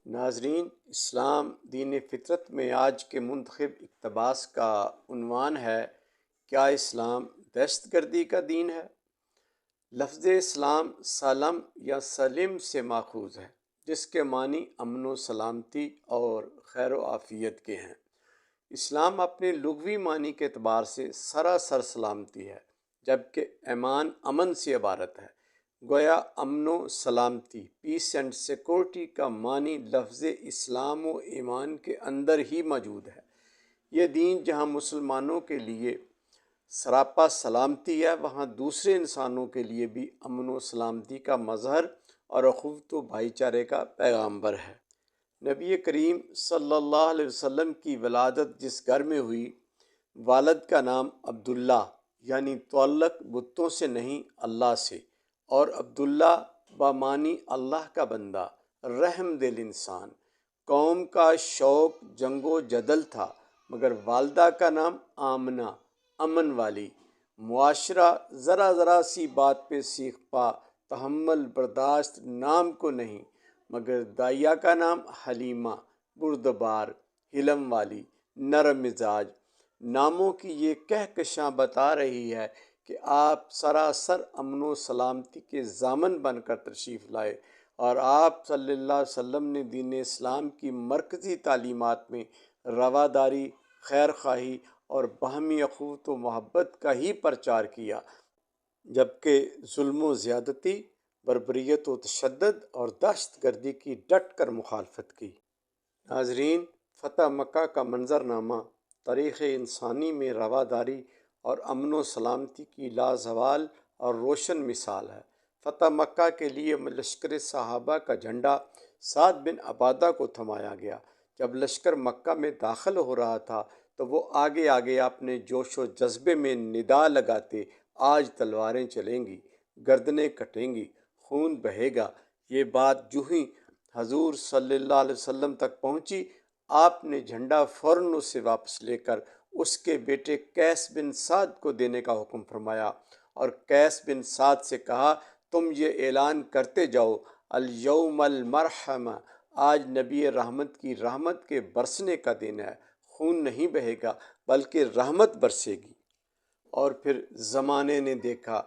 ناظرین، اسلام دین فطرت میں آج کے منتخب اقتباس کا عنوان ہے: کیا اسلام دہشت گردی کا دین ہے؟ لفظ اسلام سلم یا سلم سے ماخوذ ہے، جس کے معنی امن و سلامتی اور خیر و عافیت کے ہیں۔ اسلام اپنے لغوی معنی کے اعتبار سے سراسر سلامتی ہے، جبکہ ایمان امن سے عبارت ہے۔ گویا امن و سلامتی، پیس اینڈ سیکورٹی کا معنی لفظ اسلام و ایمان کے اندر ہی موجود ہے۔ یہ دین جہاں مسلمانوں کے لیے سراپا سلامتی ہے، وہاں دوسرے انسانوں کے لیے بھی امن و سلامتی کا مظہر اور اخوت و بھائی چارے کا پیغامبر ہے۔ نبی کریم صلی اللہ علیہ وسلم کی ولادت جس گھر میں ہوئی، والد کا نام عبداللہ یعنی تعلق بتوں سے نہیں اللہ سے، اور عبداللہ بمعنی اللہ کا بندہ، رحم دل انسان۔ قوم کا شوق جنگ و جدل تھا، مگر والدہ کا نام آمنہ، امن والی۔ معاشرہ ذرا ذرا سی بات پہ سیخ پا، تحمل برداشت نام کو نہیں، مگر دائیا کا نام حلیمہ، بردبار، حلم والی، نرم مزاج۔ ناموں کی یہ کہکشاں بتا رہی ہے کہ آپ سراسر امن و سلامتی کے ضامن بن کر تشریف لائے، اور آپ صلی اللہ علیہ وسلم نے دین اسلام کی مرکزی تعلیمات میں رواداری، خیر خواہی اور باہمی اخوت و محبت کا ہی پرچار کیا، جبکہ ظلم و زیادتی، بربریت و تشدد اور دہشت گردی کی ڈٹ کر مخالفت کی۔ ناظرین، فتح مکہ کا منظرنامہ تاریخ انسانی میں رواداری اور امن و سلامتی کی لازوال اور روشن مثال ہے۔ فتح مکہ کے لیے لشکر صحابہ کا جھنڈا سعد بن عبادہ کو تھمایا گیا۔ جب لشکر مکہ میں داخل ہو رہا تھا تو وہ آگے آگے اپنے جوش و جذبے میں ندا لگاتے: آج تلواریں چلیں گی، گردنیں کٹیں گی، خون بہے گا۔ یہ بات جو ہی حضور صلی اللہ علیہ وسلم تک پہنچی، آپ نے جھنڈا فوراً اس سے واپس لے کر اس کے بیٹے قیس بن سعد کو دینے کا حکم فرمایا، اور قیس بن سعد سے کہا: تم یہ اعلان کرتے جاؤ: الیوم المرحمہ، آج نبی رحمت کی رحمت کے برسنے کا دن ہے، خون نہیں بہے گا بلکہ رحمت برسے گی۔ اور پھر زمانے نے دیکھا،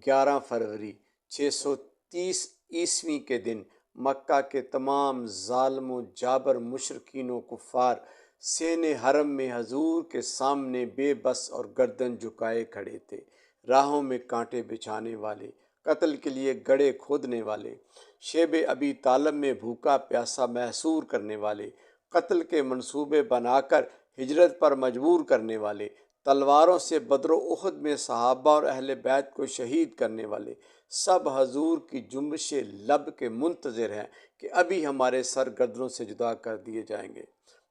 11 فروری 630 عیسوی کے دن مکہ کے تمام ظالم و جابر مشرکین و کفار صحن حرم میں حضور کے سامنے بے بس اور گردن جھکائے کھڑے تھے۔ راہوں میں کانٹے بچھانے والے، قتل کے لیے گڑھے کھودنے والے، شیب ابی طالب میں بھوکا پیاسا محصور کرنے والے، قتل کے منصوبے بنا کر ہجرت پر مجبور کرنے والے، تلواروں سے بدر و احد میں صحابہ اور اہل بیت کو شہید کرنے والے، سب حضور کی جنبش لب کے منتظر ہیں کہ ابھی ہمارے سر گردنوں سے جدا کر دیے جائیں گے۔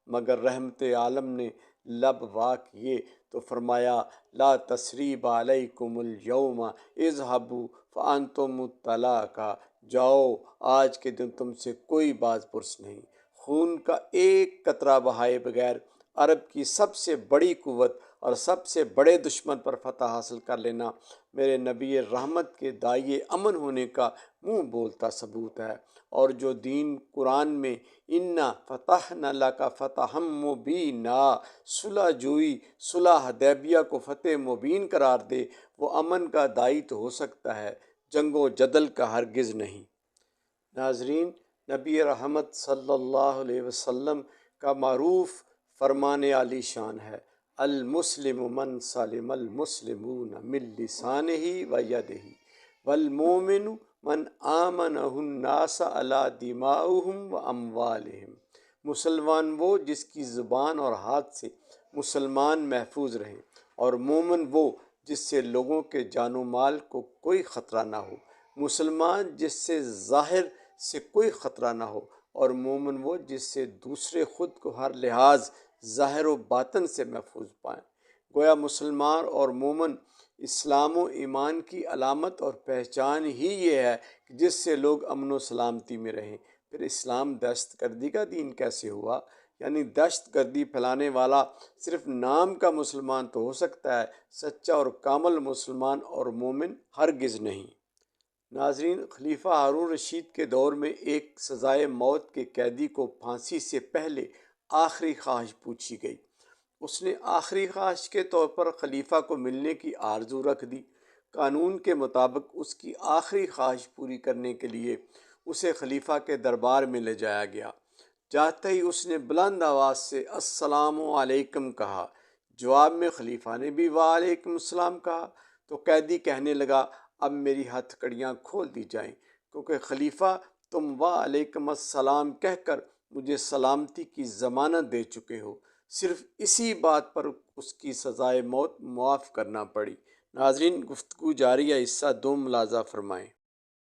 مگر رحمت عالم نے لب وا کیے تو فرمایا: لا تثریب علیکم الیوم اذهبوا فانتم الطلاقہ، جاؤ، آج کے دن تم سے کوئی باز پرس نہیں۔ خون کا ایک قطرہ بہائے بغیر عرب کی سب سے بڑی قوت اور سب سے بڑے دشمن پر فتح حاصل کر لینا میرے نبی رحمت کے داعیے امن ہونے کا منہ بولتا ثبوت ہے۔ اور جو دین قرآن میں انا فتحنا لک فتحا مبینا، صلح جوئی، صلح حدیبیہ کو فتح مبین قرار دے، وہ امن کا داعی تو ہو سکتا ہے، جنگ و جدل کا ہرگز نہیں۔ ناظرین، نبی رحمت صلی اللہ علیہ وسلم کا معروف فرمان عالی شان ہے: المسلم من سلم المسلمون من لسانہ و یدہ، والمومن من آمنہ الناس علی دماؤہم و اموالہم۔ مسلمان وہ جس کی زبان اور ہاتھ سے مسلمان محفوظ رہیں، اور مومن وہ جس سے لوگوں کے جان و مال کو کوئی خطرہ نہ ہو۔ مسلمان جس سے ظاہر سے کوئی خطرہ نہ ہو، اور مومن وہ جس سے دوسرے خود کو ہر لحاظ ظاہر و باطن سے محفوظ پائیں۔ گویا مسلمان اور مومن اسلام و ایمان کی علامت اور پہچان ہی یہ ہے کہ جس سے لوگ امن و سلامتی میں رہیں۔ پھر اسلام دہشت گردی کا دین کیسے ہوا؟ یعنی دہشت گردی پھیلانے والا صرف نام کا مسلمان تو ہو سکتا ہے، سچا اور کامل مسلمان اور مومن ہرگز نہیں۔ ناظرین، خلیفہ ہارون رشید کے دور میں ایک سزائے موت کے قیدی کو پھانسی سے پہلے آخری خواہش پوچھی گئی۔ اس نے آخری خواہش کے طور پر خلیفہ کو ملنے کی آرزو رکھ دی۔ قانون کے مطابق اس کی آخری خواہش پوری کرنے کے لیے اسے خلیفہ کے دربار میں لے جایا گیا۔ جاتے ہی اس نے بلند آواز سے السلام علیکم کہا۔ جواب میں خلیفہ نے بھی وعلیکم السلام کہا تو قیدی کہنے لگا، اب میری ہتھ کڑیاں کھول دی جائیں، کیونکہ خلیفہ تم وعلیکم السلام کہہ کر مجھے سلامتی کی ضمانت دے چکے ہو۔ صرف اسی بات پر اس کی سزائے موت معاف کرنا پڑی۔ ناظرین، گفتگو جاری ہے، حصہ 2 ملاحظہ فرمائیں۔